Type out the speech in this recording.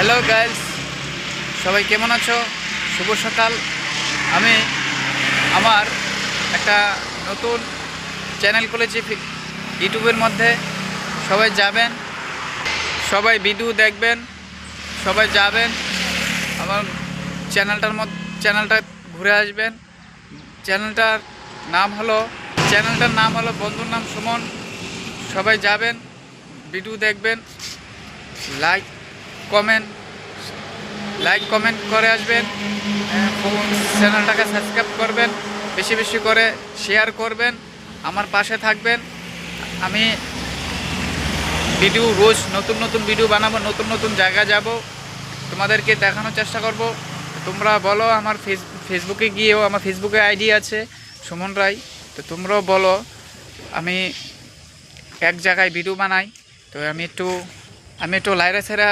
Hello guys, সবাই কেমন আছো? শুভ সকাল। আমি আমার একটা নতুন চ্যানেল খুলেছি ইউটিউবের মধ্যে। সবাই যাবেন, সবাই ভিডিও দেখবেন, সবাই যাবেন আমার চ্যানেলটা ঘুরে আসবেন। চ্যানেলটার নাম হলো বন্ধুর নাম সুমন। সবাই যাবেন, ভিডিও দেখবেন, লাইক কমেন্ট করে আসবেন। চ্যানেলটাকে সাবস্ক্রাইব করবেন, বেশি বেশি করে শেয়ার করবেন, আমার পাশে থাকবেন। আমি রোজ নতুন ভিডিও বানাবো, নতুন জায়গা যাব, তোমাদেরকে দেখানোর চেষ্টা করব। তোমরা বলো, আমার ফেসবুকে গিয়েও, আমার ফেসবুকে আইডি আছে সুমন রায়, তো তোমরাও বলো আমি এক জায়গায় ভিডিও বানাই। তো আমি একটু লাইরা ছেড়া